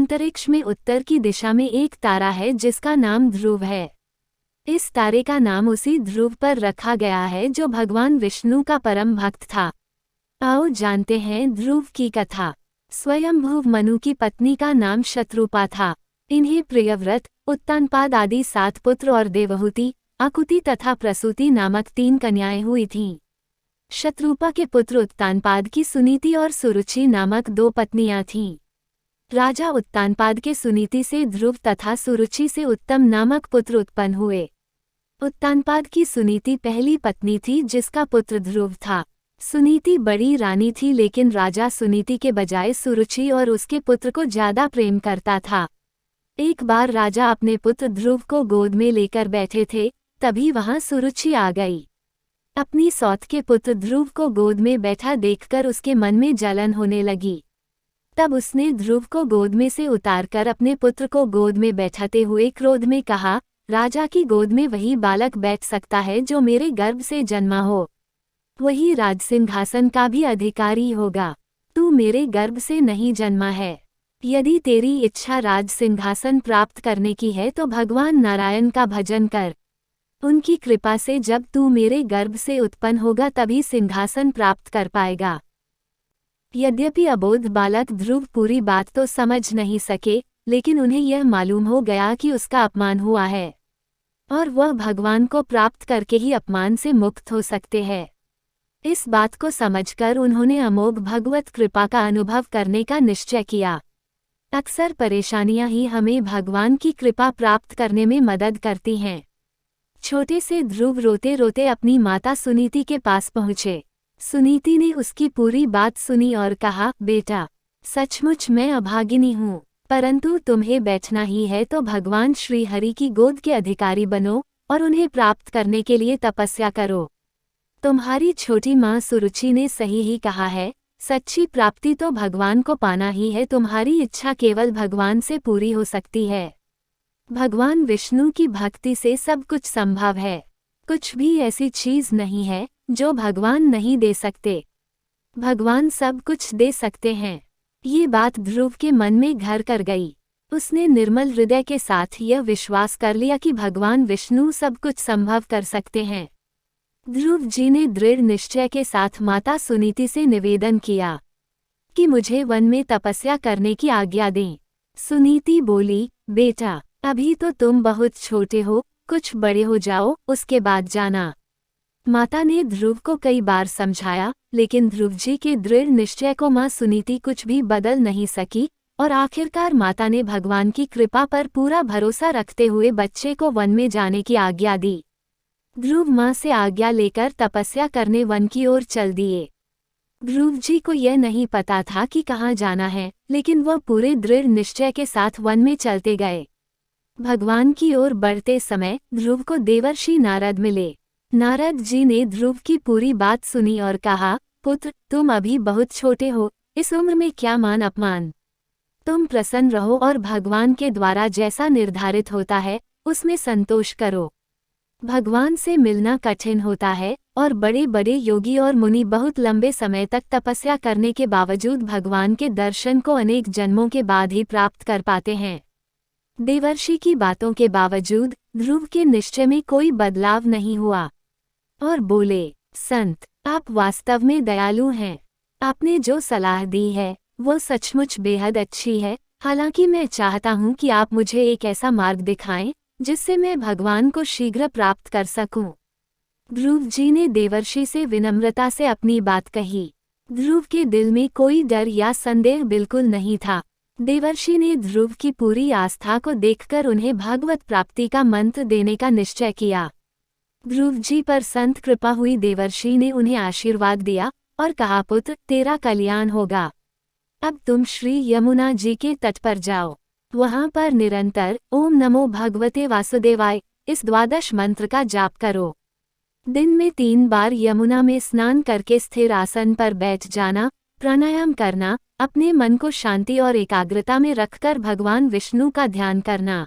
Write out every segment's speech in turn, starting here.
अंतरिक्ष में उत्तर की दिशा में एक तारा है जिसका नाम ध्रुव है। इस तारे का नाम उसी ध्रुव पर रखा गया है जो भगवान विष्णु का परम भक्त था। आओ जानते हैं ध्रुव की कथा। स्वयंभू मनु की पत्नी का नाम शत्रुपा था। इन्हें प्रियव्रत, उत्तानपाद आदि 7 पुत्र और देवहूति, आकुति तथा प्रसूति नामक 3 कन्याएं हुई थीं। शत्रुपा के पुत्र उत्तानपाद की सुनीति और सुरुचि नामक 2 पत्नियां थीं। राजा उत्तानपाद के सुनीति से ध्रुव तथा सुरुचि से उत्तम नामक पुत्र उत्पन्न हुए। उत्तानपाद की सुनीति पहली पत्नी थी जिसका पुत्र ध्रुव था। सुनीति बड़ी रानी थी लेकिन राजा सुनीति के बजाय सुरुचि और उसके पुत्र को ज्यादा प्रेम करता था। एक बार राजा अपने पुत्र ध्रुव को गोद में लेकर बैठे थे, तभी वहां सुरुचि आ गई। अपनी सौत के पुत्र ध्रुव को गोद में बैठा देखकर उसके मन में जलन होने लगी। तब उसने ध्रुव को गोद में से उतारकर अपने पुत्र को गोद में बैठाते हुए क्रोध में कहा, राजा की गोद में वही बालक बैठ सकता है जो मेरे गर्भ से जन्मा हो। वही राजसिंहासन का भी अधिकारी होगा। तू मेरे गर्भ से नहीं जन्मा है। यदि तेरी इच्छा राजसिंहासन प्राप्त करने की है तो भगवान नारायण का भजन कर। उनकी कृपा से जब तू मेरे गर्भ से उत्पन्न होगा तभी सिंहासन प्राप्त कर पाएगा। यद्यपि अबोध बालक ध्रुव पूरी बात तो समझ नहीं सके, लेकिन उन्हें यह मालूम हो गया कि उसका अपमान हुआ है और वह भगवान को प्राप्त करके ही अपमान से मुक्त हो सकते हैं। इस बात को समझकर उन्होंने अमोघ भगवत कृपा का अनुभव करने का निश्चय किया। अक्सर परेशानियां ही हमें भगवान की कृपा प्राप्त करने में मदद करती हैं। छोटे से ध्रुव रोते रोते अपनी माता सुनीति के पास पहुँचे। सुनीति ने उसकी पूरी बात सुनी और कहा, बेटा, सचमुच मैं अभागिनी हूँ, परंतु तुम्हें बैठना ही है तो भगवान श्री हरि की गोद के अधिकारी बनो और उन्हें प्राप्त करने के लिए तपस्या करो। तुम्हारी छोटी माँ सुरुचि ने सही ही कहा है, सच्ची प्राप्ति तो भगवान को पाना ही है। तुम्हारी इच्छा केवल भगवान से पूरी हो सकती है। भगवान विष्णु की भक्ति से सब कुछ संभव है। कुछ भी ऐसी चीज नहीं है जो भगवान नहीं दे सकते। भगवान सब कुछ दे सकते हैं। ये बात ध्रुव के मन में घर कर गई। उसने निर्मल हृदय के साथ यह विश्वास कर लिया कि भगवान विष्णु सब कुछ संभव कर सकते हैं। ध्रुव जी ने दृढ़ निश्चय के साथ माता सुनीति से निवेदन किया कि मुझे वन में तपस्या करने की आज्ञा दें। सुनीति बोली, बेटा, अभी तो तुम बहुत छोटे हो, कुछ बड़े हो जाओ, उसके बाद जाना। माता ने ध्रुव को कई बार समझाया, लेकिन ध्रुव जी के दृढ़ निश्चय को माँ सुनीति कुछ भी बदल नहीं सकी और आखिरकार माता ने भगवान की कृपा पर पूरा भरोसा रखते हुए बच्चे को वन में जाने की आज्ञा दी। ध्रुव माँ से आज्ञा लेकर तपस्या करने वन की ओर चल दिए। ध्रुव जी को यह नहीं पता था कि कहाँ जाना है, लेकिन वह पूरे दृढ़ निश्चय के साथ वन में चलते गए। भगवान की ओर बढ़ते समय ध्रुव को देवर्षि नारद मिले। नारद जी ने ध्रुव की पूरी बात सुनी और कहा, पुत्र, तुम अभी बहुत छोटे हो, इस उम्र में क्या मान अपमान। तुम प्रसन्न रहो और भगवान के द्वारा जैसा निर्धारित होता है उसमें संतोष करो। भगवान से मिलना कठिन होता है और बड़े बड़े योगी और मुनि बहुत लंबे समय तक तपस्या करने के बावजूद भगवान के दर्शन को अनेक जन्मों के बाद ही प्राप्त कर पाते हैं। देवर्षि की बातों के बावजूद ध्रुव के निश्चय में कोई बदलाव नहीं हुआ और बोले, संत, आप वास्तव में दयालु हैं। आपने जो सलाह दी है वो सचमुच बेहद अच्छी है। हालांकि मैं चाहता हूँ कि आप मुझे एक ऐसा मार्ग दिखाएं जिससे मैं भगवान को शीघ्र प्राप्त कर सकूं। ध्रुव जी ने देवर्षि से विनम्रता से अपनी बात कही। ध्रुव के दिल में कोई डर या संदेह बिल्कुल नहीं था। देवर्षि ने ध्रुव की पूरी आस्था को देखकर उन्हें भागवत प्राप्ति का मंत्र देने का निश्चय किया। ध्रुव जी पर संत कृपा हुई। देवर्षि ने उन्हें आशीर्वाद दिया और कहा, पुत्र, तेरा कल्याण होगा। अब तुम श्री यमुना जी के तट पर जाओ। वहां पर निरंतर ओम नमो भगवते वासुदेवाय इस 12 मंत्र का जाप करो। दिन में 3 बार यमुना में स्नान करके स्थिर आसन पर बैठ जाना, प्राणायाम करना, अपने मन को शांति और एकाग्रता में रखकर भगवान विष्णु का ध्यान करना।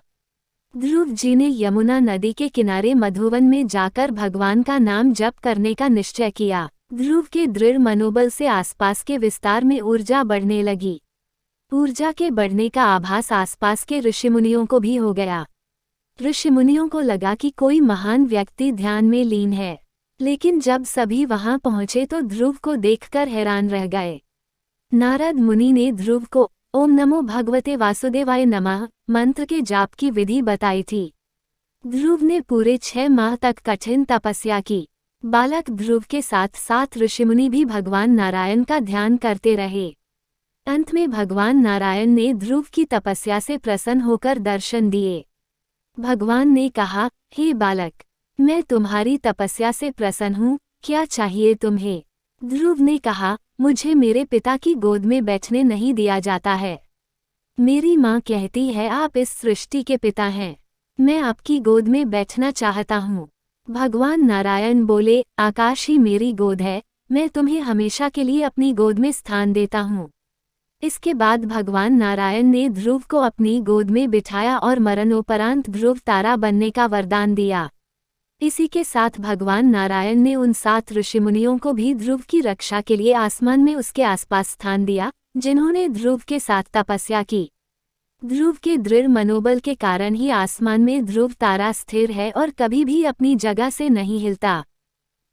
ध्रुव जी ने यमुना नदी के किनारे मधुवन में जाकर भगवान का नाम जप करने का निश्चय किया। ध्रुव के दृढ़ मनोबल से आसपास के विस्तार में ऊर्जा बढ़ने लगी। ऊर्जा के बढ़ने का आभास आसपास के ऋषिमुनियों को भी हो गया। ऋषिमुनियों को लगा कि कोई महान व्यक्ति ध्यान में लीन है, लेकिन जब सभी वहां पहुंचे तो ध्रुव को देखकर हैरान रह गए। नारद मुनि ने ध्रुव को ओम नमो भगवते वासुदेवाय नमः मंत्र के जाप की विधि बताई थी। ध्रुव ने पूरे 6 माह तक कठिन तपस्या की। बालक ध्रुव के साथ साथ ऋषिमुनि भी भगवान नारायण का ध्यान करते रहे। अंत में भगवान नारायण ने ध्रुव की तपस्या से प्रसन्न होकर दर्शन दिए। भगवान ने कहा, हे बालक, मैं तुम्हारी तपस्या से प्रसन्न हूँ, क्या चाहिए तुम्हें? ध्रुव ने कहा, मुझे मेरे पिता की गोद में बैठने नहीं दिया जाता है। मेरी माँ कहती है आप इस सृष्टि के पिता हैं, मैं आपकी गोद में बैठना चाहता हूँ। भगवान नारायण बोले, आकाश ही मेरी गोद है, मैं तुम्हें हमेशा के लिए अपनी गोद में स्थान देता हूँ। इसके बाद भगवान नारायण ने ध्रुव को अपनी गोद में बिठाया और मरणोपरांत ध्रुव तारा बनने का वरदान दिया। इसी के साथ भगवान नारायण ने उन 7 ऋषिमुनियों को भी ध्रुव की रक्षा के लिए आसमान में उसके आसपास स्थान दिया, जिन्होंने ध्रुव के साथ तपस्या की। ध्रुव के दृढ़ मनोबल के कारण ही आसमान में ध्रुव तारा स्थिर है और कभी भी अपनी जगह से नहीं हिलता।